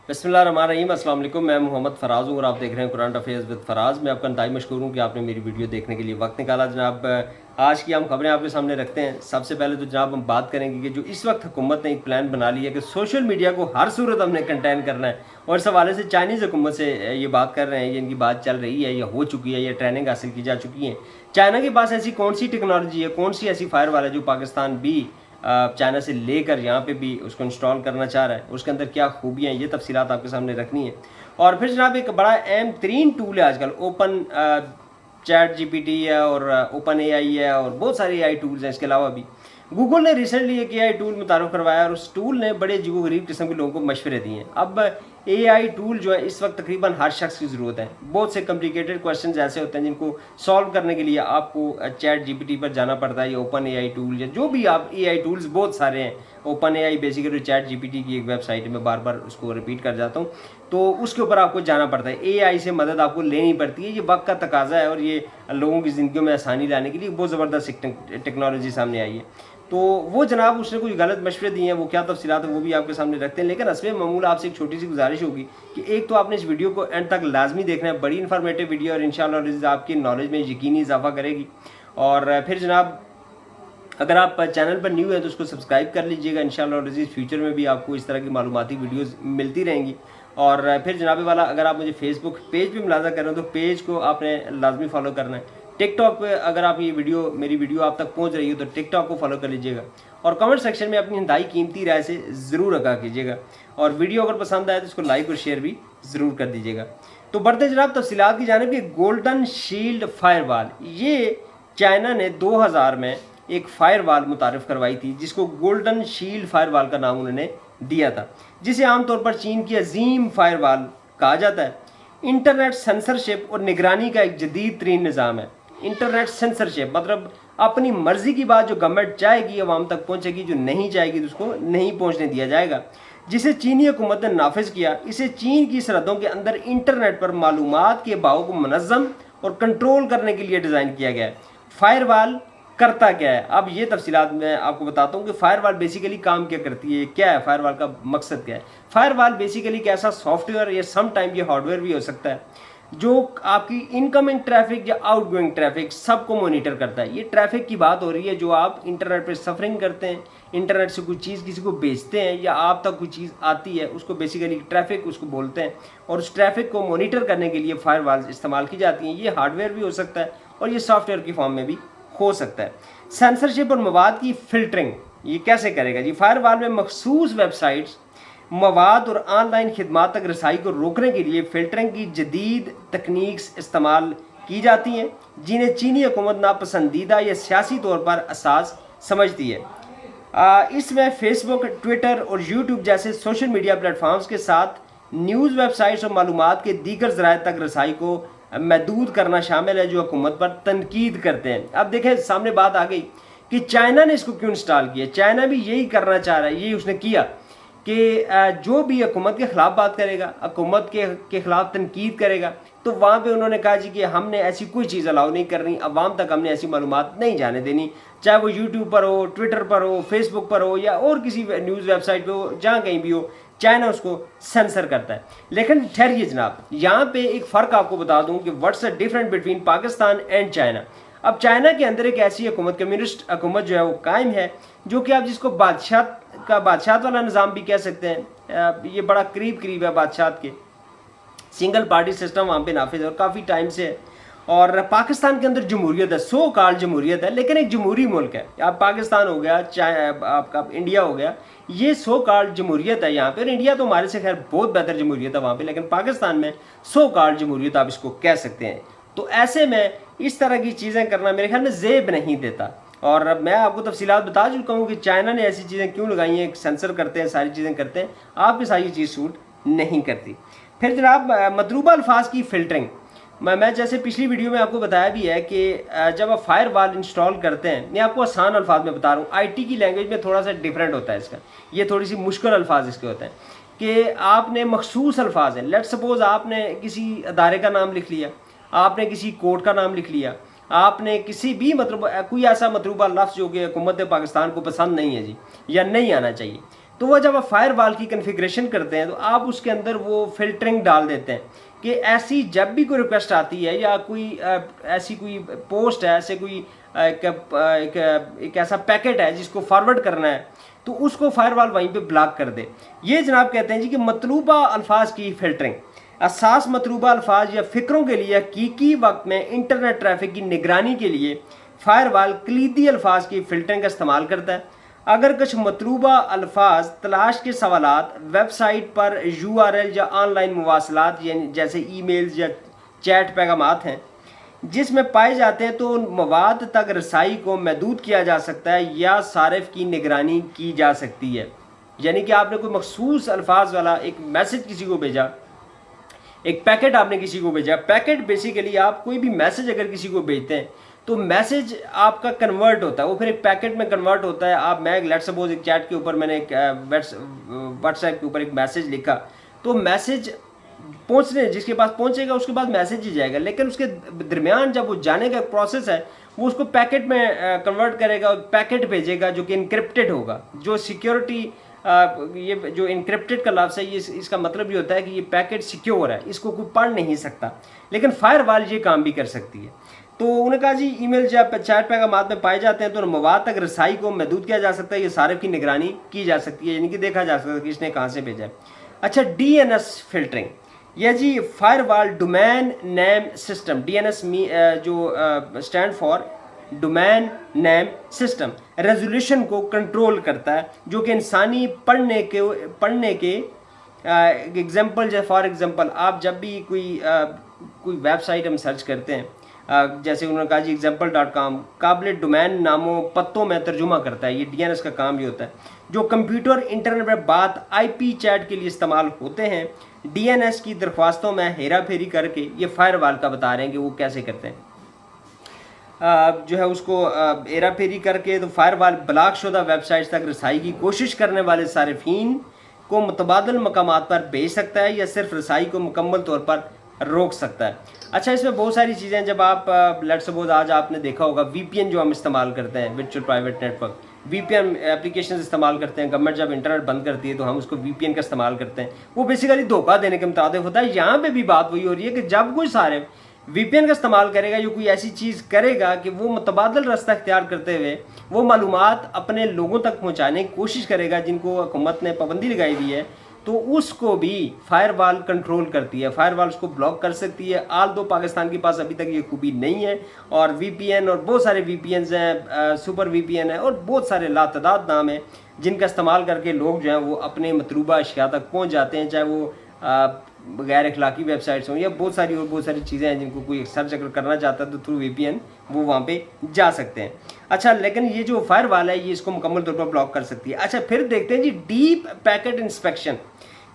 बिस्मिल्लाहिर्रहमानिर्रहीम। अस्सलाम वालेकुम। मैं मोहम्मद फ़राज़ हूँ और आप देख रहे हैं कुरान अफेयर्स विद फ़राज़। मैं आपका इंतहाई मशकूर हूँ कि आपने मेरी वीडियो देखने के लिए वक्त निकाला। जनाब, आज की हम खबरें आपके सामने रखते हैं। सबसे पहले तो जनाब हम बात करेंगे कि जो इस वक्त हुकूमत ने एक प्लान बना लिया है कि सोशल मीडिया को हर सूरत हमने कंटेन करना है, और इस हवाले से चाइनीज़ हुकूमत से ये बात कर रहे हैं, ये इनकी बात चल रही है या हो चुकी है या ट्रेनिंग हासिल की जा चुकी है। चाइना के पास ऐसी कौन सी टेक्नोलॉजी है, कौन सी ऐसी फायर वाल है जो पाकिस्तान भी चाइना से लेकर यहाँ पे भी उसको इंस्टॉल करना चाह रहा है, उसके अंदर क्या खूबियाँ हैं, ये तफसीलात आपके सामने रखनी है। और फिर जनाब एक बड़ा अहम तरीन टूल है आजकल, ओपन चैट जीपीटी है और ओपन एआई है और बहुत सारे एआई टूल्स हैं। इसके अलावा भी गूगल ने रिसेंटली एक एआई टूल मुतारुफ करवाया और उस टूल ने बड़े अजीब गरीब किस्म के लोगों को मशवरे दिए हैं। अब एआई टूल जो है इस वक्त तकरीबन हर शख्स की ज़रूरत है। बहुत से कॉम्प्लिकेटेड क्वेश्चन ऐसे होते हैं जिनको सॉल्व करने के लिए आपको चैट जीपीटी पर जाना पड़ता है, या ओपन एआई टूल या जो भी आप एआई टूल्स बहुत सारे हैं। Open AI basically chat GPT की एक वेबसाइट है, मैं बार बार उसको रिपीट कर जाता हूँ, तो उसके ऊपर आपको जाना पड़ता है। एआई से मदद आपको लेनी पड़ती है, ये वक्त का तकाजा है और ये लोगों की ज़िंदगी में आसानी लाने के लिए बहुत ज़बरदस्त टेक्नोलॉजी सामने आई है। तो वो जनाब उसने कुछ गलत मशवरे दिए हैं, वो क्या तफसीलात है वो भी आपके सामने रखते हैं। लेकिन हस्बे मामूल आपसे एक छोटी सी गुजारिश होगी कि एक तो आपने इस वीडियो को एंड तक लाजमी देखना है, बड़ी इन्फॉर्मेटिव वीडियो और इंशाल्लाह आपकी नॉलेज में यकीनी इजाफा करेगी। और फिर जनाब अगर आप चैनल पर न्यू है तो उसको सब्सक्राइब कर लीजिएगा। इंशाल्लाह फ्यूचर में भी आपको इस तरह की मालूमाती वीडियोस मिलती रहेंगी। और फिर जनाब वाला अगर आप मुझे फेसबुक पेज पे मुलाजा कर रहे हो तो पेज को आपने लाजमी फॉलो करना है। टिकटॉक पे अगर आप ये मेरी वीडियो आप तक पहुंच रही हो तो टिकटॉक को फॉलो कर लीजिएगा। और कमेंट सेक्शन में अपनी इंतहाई कीमती राय से ज़रूर आगाह कीजिएगा। और वीडियो अगर पसंद आए तो इसको लाइक और शेयर भी ज़रूर कर दीजिएगा। तो बढ़ते जनाब तफसीलात की जानिब, गोल्डन शील्ड फायरवॉल, ये चाइना ने 2000 में एक फायरवॉल मुतारिफ करवाई थी जिसको गोल्डन शील्ड फायरवॉल का नाम उन्होंने दिया था, जिसे आमतौर पर चीन की अजीम फायरवॉल कहा जाता है। इंटरनेट सेंसरशिप और निगरानी का एक जदीद तरीन निज़ाम है। इंटरनेट सेंसरशिप मतलब अपनी मर्जी की बात जो गवर्नमेंट चाहेगी आवाम तक पहुंचेगी, जो नहीं चाहेगी तो उसको नहीं पहुंचने दिया जाएगा, जिसे चीनी हुकूमत ने नाफिज किया। इसे चीन की सरहदों के अंदर इंटरनेट पर मालूमात के बहाव को मुनज़्ज़म और कंट्रोल करने के लिए डिज़ाइन किया गया है। फायरवॉल करता क्या है, अब ये तफसीलात मैं आपको बताता हूँ कि फायरवॉल बेसिकली काम क्या करती है, क्या है फायरवॉल का मकसद क्या है। फायरवॉल बेसिकली एक ऐसा सॉफ्टवेयर या सम टाइम ये हार्डवेयर भी हो सकता है जो आपकी इनकमिंग ट्रैफिक या आउटगोइंग ट्रैफिक सबको मॉनिटर करता है। ये ट्रैफिक की बात हो रही है जो आप इंटरनेट पे सफरिंग करते हैं, इंटरनेट से कोई चीज़ किसी को बेचते हैं या आप तक कोई चीज़ आती है, उसको बेसिकली ट्रैफिक उसको बोलते हैं। और उस ट्रैफिक को मॉनिटर करने के लिए फायरवॉल्स इस्तेमाल की जाती हैं। ये हार्डवेयर भी हो सकता है और ये सॉफ्टवेयर की फॉर्म में भी हो सकता है। सेंसरशिप और मवाद की फिल्टरिंग ये कैसे करेगा जी? फायरवॉल में मखसूस वेबसाइट्स, मवाद और ऑनलाइन खिदमात तक रसाई को रोकने के लिए फ़िल्टरिंग की जदीद तकनीक्स इस्तेमाल की जाती हैं, जिन्हें चीनी हुकूमत नापसंदीदा या सियासी तौर पर असास समझती है। इसमें फेसबुक, ट्विटर और यूट्यूब जैसे सोशल मीडिया प्लेटफॉर्म्स के साथ न्यूज़ वेबसाइट्स और मालूमात के दीगर ज़राए तक रसाई को महदूद करना शामिल है, जो हुकूमत पर तनकीद करते हैं। अब देखें सामने बात आ गई कि चाइना ने इसको क्यों इंस्टॉल किया। चाइना भी यही करना चाह रहा है, यही उसने किया कि जो भी हुकूमत के ख़िलाफ़ बात करेगा, हुकूमत के ख़िलाफ़ तनकीद करेगा, तो वहाँ पे उन्होंने कहा जी कि हमने ऐसी कोई चीज़ अलाउ नहीं करनी, अवाम तक हमने ऐसी मालूमात नहीं जाने देनी, चाहे वो यूट्यूब पर हो, ट्विटर पर हो, फेसबुक पर हो या और किसी न्यूज़ वेबसाइट पर हो, जहाँ कहीं भी हो, चाइना उसको सेंसर करता है। लेकिन ठहरिए जनाब, यहाँ पे एक फ़र्क आपको बता दूँ कि what's the difference between Pakistan and China. अब चाइना के अंदर एक ऐसी हुकूमत, कम्युनिस्ट हुकूमत जो है वो कायम है, जो कि आप जिसको बादशाह वाला निज़ाम भी कह सकते हैं। ये बड़ा करीब करीब है बादशाह के। सिंगल पार्टी सिस्टम वहाँ पे नाफिज है और काफ़ी टाइम से है। और पाकिस्तान के अंदर जमहूरियत है, सो कॉल्ड जमहूरियत है, लेकिन एक जमहूरी मुल्क है। आप पाकिस्तान हो गया, चाहे आपका इंडिया हो गया, ये सो कॉल्ड जमहूरियत है यहाँ पे। और इंडिया तो हमारे से खैर बहुत बेहतर जमहूरियत है वहाँ पे, लेकिन पाकिस्तान में सो कॉल्ड जमहूरियत आप इसको कह सकते हैं। तो ऐसे में इस तरह की चीज़ें करना मेरे ख्याल में ज़ेब नहीं देता। और अब मैं आपको तफसीलात बता चुका हूँ कि चाइना ने ऐसी चीज़ें क्यों लगाई हैं, सेंसर करते हैं, सारी चीज़ें करते हैं, आपकी सारी चीज़ सूट नहीं करती। फिर जनाब मतलूबा अल्फाज की फ़िल्टरिंग, मैं जैसे पिछली वीडियो में आपको बताया भी है कि जब आप फायरवॉल इंस्टॉल करते हैं, मैं आपको आसान अल्फाज में बता रहा हूँ, आईटी की लैंग्वेज में थोड़ा सा डिफरेंट होता है इसका, ये थोड़ी सी मुश्किल अल्फाज इसके होते हैं कि आपने मखसूस अल्फाज हैं। लेट सपोज आपने किसी अदारे का नाम लिख लिया, आपने किसी कोर्ट का नाम लिख लिया, आपने किसी भी मतलब कोई ऐसा मतलूबा लफ्ज़ जो कि हुकूमत पाकिस्तान को पसंद नहीं है जी, या नहीं आना चाहिए, तो वह जब आप फायरवॉल की कॉन्फ़िगरेशन करते हैं तो आप उसके अंदर वो फिल्टरिंग डाल देते हैं कि ऐसी जब भी कोई रिक्वेस्ट आती है या कोई ऐसी कोई पोस्ट है, ऐसे कोई एक ऐसा पैकेट है जिसको फॉरवर्ड करना है, तो उसको फायरवॉल वहीं पे ब्लॉक कर दे। ये जनाब कहते हैं जी कि मतलूबा अल्फाज की फ़िल्टरिंग। असास मतलूबा अल्फाज या फ़िक्रों के लिए हकीकी वक्त में इंटरनेट ट्रैफिक की निगरानी के लिए फायरवॉल कलीदी अल्फाज की फ़िल्टरिंग का इस्तेमाल करता है। अगर कुछ मतलूबा अल्फाज तलाश के सवालात वेबसाइट पर URL या ऑनलाइन मवासलात यानी जैसे ईमेल्स या चैट पैगामात हैं जिसमें पाए जाते हैं तो उन मवाद तक रसाई को महदूद किया जा सकता है या सारिफ की निगरानी की जा सकती है। यानी कि आपने कोई मखसूस अल्फाज वाला एक मैसेज किसी को भेजा, एक पैकेट आपने किसी को भेजा। पैकेट बेसिकली आप कोई भी मैसेज अगर किसी को भेजते हैं तो मैसेज आपका कन्वर्ट होता है, वो फिर एक पैकेट में कन्वर्ट होता है। आप मैं लेट्स सपोज एक चैट के ऊपर मैंने एक व्हाट्सएप के ऊपर एक मैसेज लिखा, तो मैसेज पहुंचने जिसके पास पहुंचेगा उसके बाद मैसेज ही जाएगा, लेकिन उसके दरमियान जब वो जाने का प्रोसेस है वो उसको पैकेट में कन्वर्ट करेगा और पैकेट भेजेगा जो कि इनक्रिप्टेड होगा। जो सिक्योरिटी ये जो इनक्रिप्टेड का लफ्ज़ है ये इसका मतलब ये होता है कि ये पैकेट सिक्योर है, इसको कोई पढ़ नहीं सकता, लेकिन फायरवॉल ये काम भी कर सकती है। तो उन्होंने कहा जी ईमेल जब चैट पैगामात में पाए जाते हैं तो मवाद तक रसाई को महदूद किया जा सकता है, ये सारिफ की निगरानी की जा सकती है, यानी कि देखा जा सकता है कि इसने कहाँ से भेजा है। अच्छा, DNS फिल्टरिंग, यह जी firewall domain name system, DNS जो stand for domain name system, resolution को कंट्रोल करता है जो कि इंसानी पढ़ने के एग्जाम्पल फॉर एग्जाम्पल आप जब भी कोई वेबसाइट हम सर्च करते हैं जैसे उन्होंने कहा जी example.com काबिल डोमेन नामों पत्तों में तर्जुमा करता है। ये DNS का काम भी होता है जो कंप्यूटर इंटरनेट पर बात IP चैट के लिए इस्तेमाल होते हैं। DNS की दरख्वास्तों में हेरा फेरी करके ये फायरवॉल का बता रहे हैं कि वो कैसे करते हैं। जो है उसको हेरा फेरी करके तो फायरवॉल ब्लॉक शुदा वेबसाइट्स तक रसाई की कोशिश करने वाले सारिफीन को मुतबादल मकामात पर भेज सकता है या सिर्फ रसाई को मुकम्मल तौर पर रोक सकता है। अच्छा, इसमें बहुत सारी चीज़ें जब आप लेट्स सपोज आज आपने देखा होगा VPN जो हम इस्तेमाल करते हैं, virtual private network, VPN application इस्तेमाल करते हैं। गवर्नमेंट जब इंटरनेट बंद करती है तो हम उसको VPN का इस्तेमाल करते हैं, वो बेसिकली धोखा देने के मुताबिक होता है। यहाँ पे भी बात वही हो रही है कि जब कोई सारे VPN का इस्तेमाल करेगा या कोई ऐसी चीज़ करेगा कि वो मुतबादल रास्ता इख्तियार करते हुए वो मालूमात अपने लोगों तक पहुँचाने की कोशिश करेगा जिनको हुकूमत ने पाबंदी लगाई हुई है, तो उसको भी फायरवॉल कंट्रोल करती है, फायरवॉल उसको ब्लॉक कर सकती है। आल दो पाकिस्तान के पास अभी तक ये खूबी नहीं है और VPN और बहुत सारे VPNs हैं, सुपर VPN है और बहुत सारे लातदाद नाम हैं जिनका इस्तेमाल करके लोग जो हैं वो अपने मतलूबा अशिया तक पहुँच जाते हैं, चाहे वो गैर अखलाकी वेबसाइट्स हों या बहुत सारी चीज़ें हैं जिनको कोई सर्च अगर करना चाहता है तो थ्रू VPN वो वहाँ पे जा सकते हैं। अच्छा, लेकिन ये जो फायरवॉल है ये इसको मुकम्मल तौर पर ब्लॉक कर सकती है। अच्छा, फिर देखते हैं जी डीप पैकेट इंस्पेक्शन,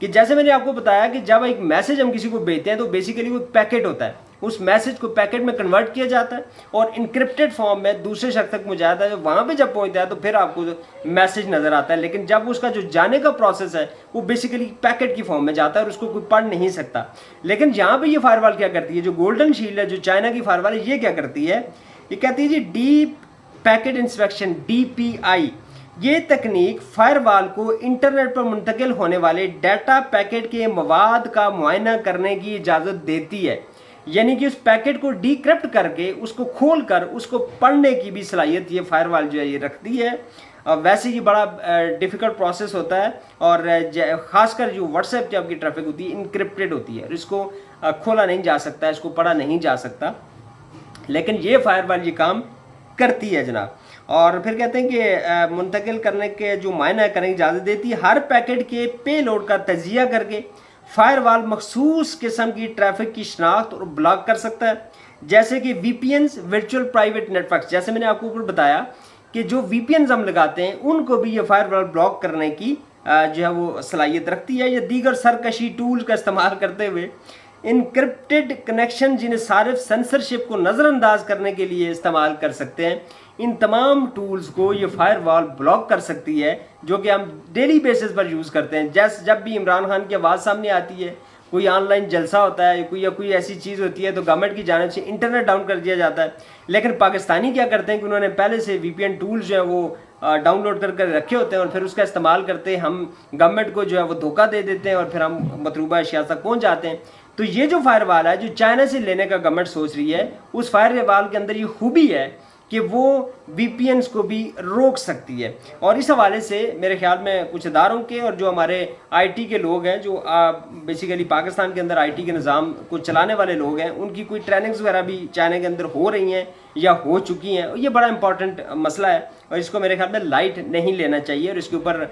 कि जैसे मैंने आपको बताया कि जब एक मैसेज हम किसी को भेजते हैं तो बेसिकली वो पैकेट होता है, उस मैसेज को पैकेट में कन्वर्ट किया जाता है और इनक्रिप्टेड फॉर्म में दूसरे शख्स तक पहुँचाया जाता है। वहाँ पे जब पहुँचता है तो फिर आपको मैसेज नज़र आता है, लेकिन जब उसका जो जाने का प्रोसेस है वो बेसिकली पैकेट की फॉर्म में जाता है और उसको कोई पढ़ नहीं सकता। लेकिन यहाँ पे ये फायरवॉल क्या करती है, जो गोल्डन शील्ड है, जो चाइना की फायरवॉल है, ये क्या करती है, ये कहती है जी डीप पैकेट इंस्पेक्शन DPI। ये तकनीक फायरवॉल को इंटरनेट पर मुंतकिल होने वाले डाटा पैकेट के मवाद का मुआयना करने की इजाज़त देती है, यानी कि उस पैकेट को डिक्रिप्ट करके उसको खोल कर उसको पढ़ने की भी सलाहियत ये फायरवॉल जो है ये रखती है। वैसे ये बड़ा डिफ़िकल्ट प्रोसेस होता है और ख़ासकर जो व्हाट्सएप की आपकी ट्रैफिक होती है इनक्रिप्टेड होती है और इसको खोला नहीं जा सकता, इसको पढ़ा नहीं जा सकता, लेकिन ये फायरवॉल ये काम करती है जनाब। और फिर कहते हैं कि मुंतकिल करने के जो मायना करने की इजाज़त देती है। हर पैकेट के पेलोड का तजिया करके फायरवॉल मखसूस किस्म की ट्रैफिक की शनाख्त और ब्लॉक कर सकता है, जैसे कि VPNs वर्चुअल प्राइवेट नेटवर्क। जैसे मैंने आपको ऊपर बताया कि जो VPNs हम लगाते हैं उनको भी ये फायरवॉल ब्लॉक करने की जो है वो सलाहियत रखती है। या दीगर सरकशी टूल का इस्तेमाल करते हुए इनक्रिप्टेड कनेक्शन जिन्हें सारिफ सेंसरशिप को नज़रअंदाज करने के लिए इस्तेमाल कर सकते हैं, इन तमाम टूल्स को ये फायरवॉल ब्लॉक कर सकती है, जो कि हम डेली बेसिस पर यूज़ करते हैं। जैसे जब भी इमरान खान की आवाज़ सामने आती है, कोई ऑनलाइन जलसा होता है, कोई ऐसी चीज़ होती है तो गवर्नमेंट की जानिब से इंटरनेट डाउन कर दिया जाता है। लेकिन पाकिस्तानी क्या करते हैं कि उन्होंने पहले से VPN टूल्स जो हैं वो डाउनलोड कर रखे होते हैं और फिर उसका इस्तेमाल करते हम गवर्नमेंट को जो है वो धोखा दे देते हैं और फिर हम मतलूबा अशिया तक पहुँच जाते हैं। तो ये जो फायरवॉल है जो चाइना से लेने का गवर्नमेंट सोच रही है, उस फायरवॉल के अंदर ये खूबी है कि वो VPNs को भी रोक सकती है। और इस हवाले से मेरे ख्याल में कुछ इदारों के और जो हमारे IT के लोग हैं, जो बेसिकली पाकिस्तान के अंदर IT के निज़ाम को चलाने वाले लोग हैं, उनकी कोई ट्रेनिंग्स वगैरह भी चाइना के अंदर हो रही हैं या हो चुकी हैं। ये बड़ा इंपॉर्टेंट मसला है और इसको मेरे ख्याल में लाइट नहीं लेना चाहिए और इसके ऊपर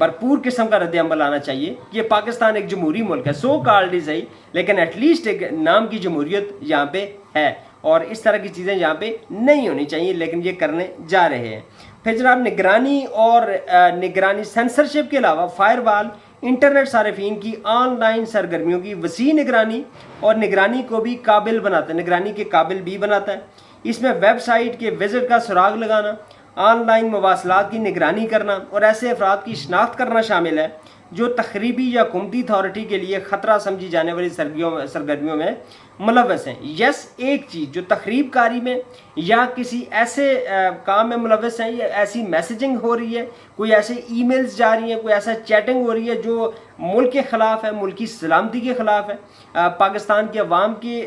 भरपूर किस्म का रद्द अमल आना चाहिए। ये पाकिस्तान एक जमहूरी मुल्क है, सो कॉल्ड ही सही, लेकिन एटलीस्ट एक नाम की जमहूरियत यहाँ पे है और इस तरह की चीज़ें यहाँ पे नहीं होनी चाहिए, लेकिन ये करने जा रहे हैं। फिर जनाब निगरानी और निगरानी सेंसरशिप के अलावा फायरवॉल इंटरनेट सार्फिन की ऑनलाइन सरगर्मियों की वसी निगरानी और निगरानी को भी काबिल बनाता है, निगरानी के काबिल भी बनाता है। इसमें वेबसाइट के विजिट का सुराग लगाना, ऑनलाइन मवासलात की निगरानी करना और ऐसे अफराद की शनाख्त करना शामिल है जो तखरीबी या हुकूमती अथॉरिटी के लिए ख़तरा समझी जाने वाली सरगर्मियों में मुलव्वस हैं। यस, एक चीज़ जो तखरीब कारी में या किसी ऐसे काम में मुलव्वस हैं, या ऐसी मैसेजिंग हो रही है, कोई ऐसे ईमेल्स जा रही हैं, कोई ऐसा चैटिंग हो रही है जो मुल्क के ख़िलाफ़ है, मुल्क की सलामती के ख़िलाफ़ है, पाकिस्तान के अवाम की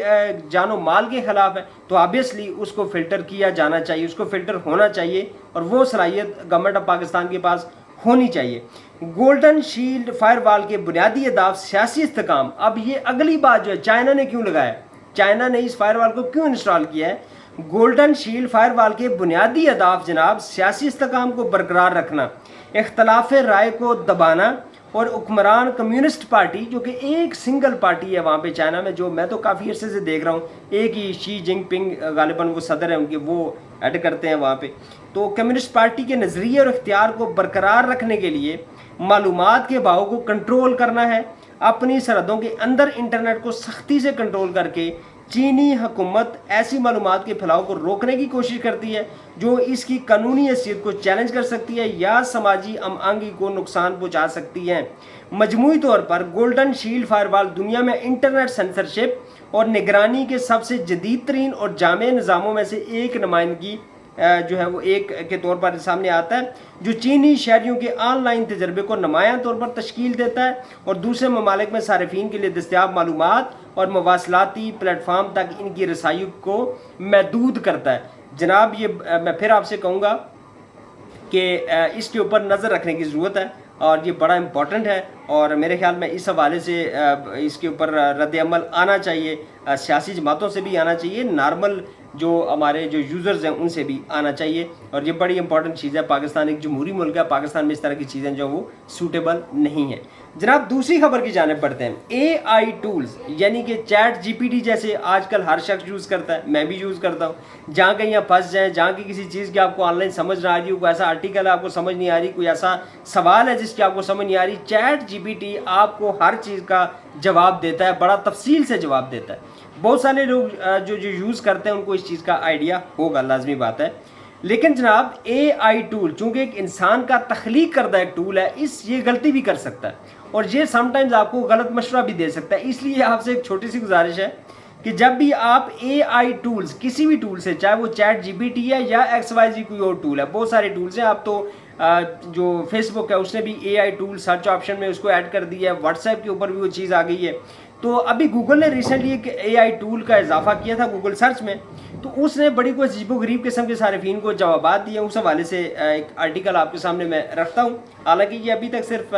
जानो माल के ख़िलाफ़ है, तो ऑब्वियसली उसको फ़िल्टर किया जाना चाहिए, उसको फ़िल्टर होना चाहिए और वो सलाहियत गवर्नमेंट ऑफ पाकिस्तान के पास होनी चाहिए। गोल्डन शील्ड फायरवॉल के बुनियादी अहदाफ सियासी इस्तेकाम। अब ये अगली बात जो है, चाइना ने क्यों लगाया, चाइना ने इस फायरवॉल को क्यों इंस्टॉल किया है? गोल्डन शील्ड फायरवॉल के बुनियादी अहदाफ जनाब सियासी इस्तेकाम को बरकरार रखना, इख्तलाफ राय को दबाना और हुक्मरान कम्युनिस्ट पार्टी जो कि एक सिंगल पार्टी है वहाँ पे चाइना में, जो मैं तो काफ़ी अर्से से देख रहा हूँ, एक ही शी जिनपिंग गालिबन वो सदर है उनके, वो ऐड करते हैं वहाँ पे। तो कम्युनिस्ट पार्टी के नज़रिए और इख्तियार को बरकरार रखने के लिए मालूमात के बहाव को कंट्रोल करना है, अपनी सरहदों के अंदर इंटरनेट को सख्ती से कंट्रोल करके चीनी हुकूमत ऐसी मालूमात के फैलाव को रोकने की कोशिश करती है जो इसकी कानूनी हैसियत को चैलेंज कर सकती है या समाजी अमआंगी को नुकसान पहुंचा सकती है। मजमूई तौर पर गोल्डन शील्ड फायरवॉल दुनिया में इंटरनेट सेंसरशिप और निगरानी के सबसे जदीद तरीन और जामे निज़ामों में से एक नुमाइंदगी जो है वो एक के तौर पर सामने आता है, जो चीनी शहरियों के ऑनलाइन तजर्बे को नुमायां तौर पर तश्कील देता है और दूसरे ममालिक में सारिफीन के लिए दस्तियाब मालूमात और मवासलाती प्लेटफार्म तक इनकी रसाई को महदूद करता है। जनाब ये मैं फिर आपसे कहूँगा कि इसके ऊपर नज़र रखने की ज़रूरत है और ये बड़ा इम्पॉर्टेंट है और मेरे ख्याल में इस हवाले से इसके ऊपर रद्द अमल आना चाहिए, सियासी जमातों से भी आना चाहिए, नॉर्मल जो हमारे जो यूज़र्स हैं उनसे भी आना चाहिए और ये बड़ी इंपॉर्टेंट चीज़ है। पाकिस्तान एक जमहूरी मुल्क है, पाकिस्तान में इस तरह की चीज़ें जो वो सूटेबल नहीं है। जनाब दूसरी खबर की जानिब बढ़ते हैं। AI टूल्स यानी कि चैट GPT जैसे आजकल हर शख्स यूज़ करता है, मैं भी यूज़ करता हूँ। जहाँ कहीं आप फंस जाएँ, जहाँ की किसी चीज़ की आपको ऑनलाइन समझ ना आ रही हो, कोई ऐसा आर्टिकल है आपको समझ नहीं आ रही, कोई ऐसा सवाल है जिसकी आपको समझ नहीं आ रही, चैट GPT आपको हर चीज़ का जवाब देता है, बड़ा तफसील से जवाब देता है। बहुत सारे लोग जो यूज़ करते हैं उनको इस चीज़ का आइडिया होगा, लाजमी बात है। लेकिन जनाब AI टूल चूँकि एक इंसान का तख्लीक करदा एक टूल है, ये गलती भी कर सकता है और ये समटाइम्स आपको गलत मशवरा भी दे सकता है। इसलिए आपसे एक छोटी सी गुजारिश है कि जब भी आप AI टूल्स किसी भी टूल से, चाहे वो चैट GPT है या XYZ कोई और टूल है, बहुत सारे टूल्स हैं, आप तो जो फेसबुक है उसने भी AI टूल सर्च ऑप्शन में उसको ऐड कर दिया है, व्हाट्सएप के ऊपर भी वो चीज़ आ गई है। तो अभी गूगल ने रिसेंटली एक AI टूल का इजाफा किया था गूगल सर्च में, तो उसने बड़ी कोई अजीबोगरीब किस्म के सारिफीन को जवाब दिए। उस हवाले से एक आर्टिकल आपके सामने मैं रखता हूँ। हालांकि ये अभी तक सिर्फ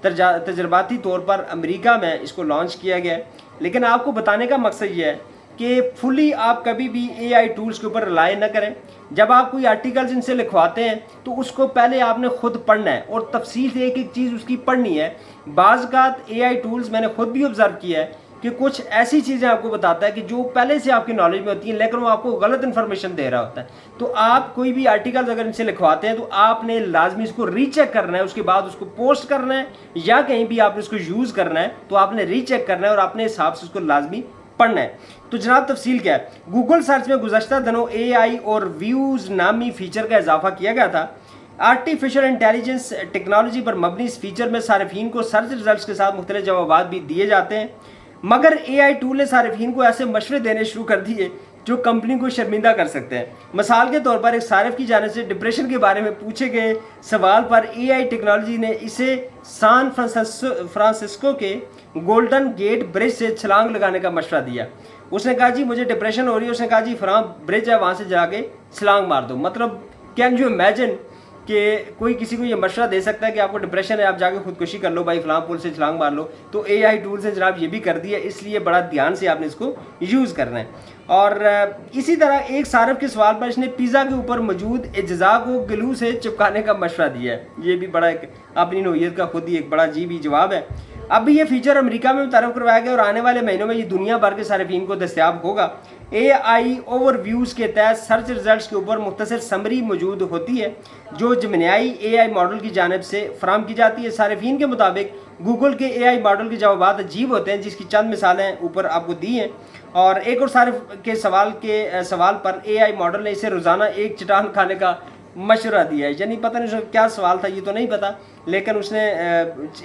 तजर्बाती तौर पर अमेरिका में इसको लॉन्च किया गया है, लेकिन आपको बताने का मकसद ये है कि फुली आप कभी भी AI टूल्स के ऊपर रिलाय न करें। जब आप कोई आर्टिकल्स इनसे लिखवाते हैं तो उसको पहले आपने खुद पढ़ना है और तफसील से एक एक चीज़ उसकी पढ़नी है। बाज़ AI टूल्स मैंने खुद भी ऑब्जर्व किया है कि कुछ ऐसी चीज़ें आपको बताता है कि जो पहले से आपकी नॉलेज में होती हैं, लेकिन वो आपको गलत इन्फॉर्मेशन दे रहा होता है। तो आप कोई भी आर्टिकल्स अगर इनसे लिखवाते हैं तो आपने लाजमी इसको रीचेक करना है, उसके बाद उसको पोस्ट करना है या कहीं भी आपने उसको यूज़ करना है तो आपने रीचेक करना है और अपने हिसाब से उसको लाजमी पढ़ना है। तो जनाब तफसील क्या है, गूगल सर्च में गुज़श्ता दिनों AI और व्यूज़ नामी फीचर का इजाफा किया गया था। आर्टिफिशियल इंटेलिजेंस टेक्नोलॉजी पर मबनी इस फीचर में सारिफीन को सर्च रिजल्ट के साथ मुख्तलिफ जवाब भी दिए जाते हैं, मगर AI टूल ने सारिफीन को ऐसे मशवरे देने शुरू कर दिए जो कंपनी को शर्मिंदा कर सकते हैं। मिसाल के तौर पर एक सारिफ की जाने से डिप्रेशन के बारे में पूछे गए सवाल पर एआई टेक्नोलॉजी ने इसे सैन फ्रांसिस्को के गोल्डन गेट ब्रिज से छलांग लगाने का मशवरा दिया। उसने कहा जी मुझे डिप्रेशन हो रही है, उसने कहा जी फलां ब्रिज है वहाँ से जाके छलांग मार दो। मतलब कैन यू इमेजिन कि कोई किसी को ये मशवरा दे सकता है कि आपको डिप्रेशन है, आप जाके खुदकुशी कर लो भाई, फलां पुल से छलांग मार लो। तो एआई टूल्स ने जनाब ये भी कर दिया, इसलिए बड़ा ध्यान से आपने इसको यूज़ करना है। और इसी तरह एक सारिफ के सवाल पर इसने पिज़्ज़ा के ऊपर मौजूद अज्जा को ग्लू से चिपकाने का मशवरा दिया है। ये भी बड़ा एक अपनी नोयत का खुद ही एक बड़ा अजीब ही जवाब है। अब भी ये फीचर अमेरिका में मुतारफ़ करवाया गया और आने वाले महीनों में ये दुनिया भर के सारिफिन को दस्तियाब होगा। AI ओवरव्यूज़ के तहत सर्च रिजल्ट्स के ऊपर मुख्तसर समरी मौजूद होती है जो जमनाई AI मॉडल की जानिब से फराम की जाती है। सारिफिन के मुताबिक गूगल के AI मॉडल के जवाब अजीब होते हैं, जिसकी चंद मिसालें ऊपर आपको दी हैं। और एक और सारिफ के सवाल पर AI मॉडल ने इसे रोज़ाना एक चट्टान खाने का मशवरा दिया है। यानी पता नहीं उसका क्या सवाल था, ये तो नहीं पता, लेकिन उसने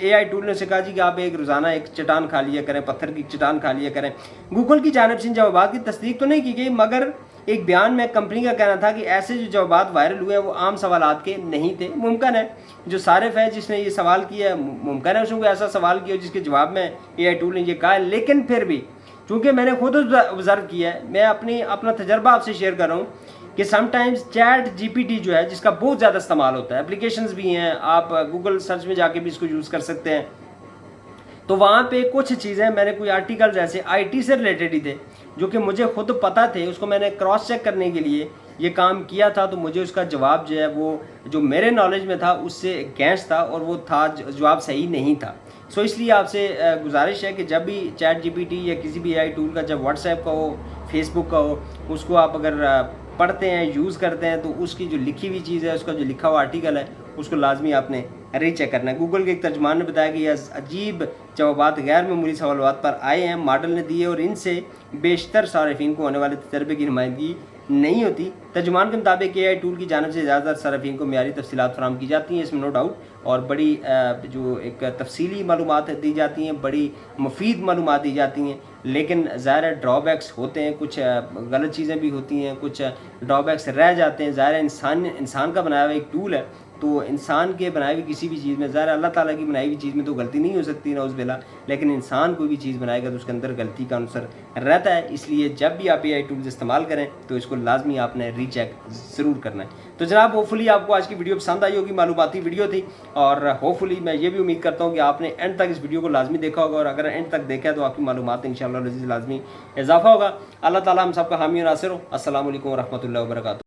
AI टूल ने उसे कहा जी कि आप एक रोज़ाना एक चट्टान खा लिया करें, पत्थर की चट्टान खा लिया करें। गूगल की जानिब से इन जवाबात की तस्दीक तो नहीं की गई, मगर एक बयान में कंपनी का कहना था कि ऐसे जो जवाबात वायरल हुए हैं वो आम सवालात के नहीं थे। मुमकिन है जो सारिफ है जिसने ये सवाल किया है, मुमकिन है उसने ऐसा सवाल किया जिसके जवाब में AI टूल ने ये कहा है। लेकिन फिर भी चूँकि मैंने खुद ऑब्जर्व किया है, मैं अपना तजर्बा आपसे शेयर कर रहा हूँ कि समटाइम्स चैट GPT जो है जिसका बहुत ज़्यादा इस्तेमाल होता है, एप्लीकेशंस भी हैं, आप गूगल सर्च में जाके भी इसको यूज़ कर सकते हैं। तो वहाँ पे कुछ चीज़ें मैंने कोई आर्टिकल्स ऐसे IT से रिलेटेड ही थे जो कि मुझे खुद पता थे, उसको मैंने क्रॉस चेक करने के लिए ये काम किया था, तो मुझे उसका जवाब जो है वो जो मेरे नॉलेज में था उससे अगेंस्ट था और वो था जवाब सही नहीं था। सो इसलिए आपसे गुजारिश है कि जब भी चैट GPT या किसी भी AI टूल का, जब व्हाट्सएप का हो, फेसबुक का हो, उसको आप अगर पढ़ते हैं, यूज़ करते हैं, तो उसकी जो लिखी हुई चीज़ है, उसका जो लिखा हुआ आर्टिकल है, उसको लाजमी आपने रीचेक करना है। गूगल के एक तर्जमान ने बताया कि यह अजीब जवाबात गैर मामूली सवालात पर आए हैं, मॉडल ने दिए और इनसे बेशतर सारिफिन को होने वाले तजर्बे की नुमाइंदगी नहीं होती। तर्जुमान के मुताबिक AI टूल की जानिब से ज़्यादातर सारिफिन को म्यारी तफसीलात फराहम की जाती हैं, इसमें नो डाउट, और बड़ी जो एक तफसीली मालूमात दी जाती हैं, बड़ी मुफीद मालूमात दी जाती हैं। लेकिन ज़ाहिर ड्रॉबैक्स होते हैं, कुछ गलत चीज़ें भी होती हैं, कुछ ड्रॉबैक्स रह जाते हैं। ज़ाहिर इंसान का बनाया हुआ एक टूल है, तो इंसान के बनाई हुई किसी भी चीज़ में, ज़ाहिर अल्लाह ताला की बनाई हुई चीज़ में तो गलती नहीं हो सकती ना उस बेला, लेकिन इंसान कोई भी चीज़ बनाएगा तो उसके अंदर गलती का अंसर रहता है। इसलिए जब भी आप AI टूल्स इस्तेमाल करें तो इसको लाजमी आपने रीचेक ज़रूर करना है। तो जनाब होपफुली आपको आज की वीडियो पसंद आई होगी, मालूमाती वीडियो थी, और होपफुली मैं ये भी उम्मीद करता हूँ कि आपने एंड तक इस वीडियो को लाजमी देखा होगा, और अगर एंड तक देखा है तो आपकी मालूमात इंशाअल्लाह लाजमी इजाफा होगा। अल्लाह ताला हम सबका हामी और नासिर हो। अस्सलामु अलैकुम व रहमतुल्लाहि व बरकातुहू।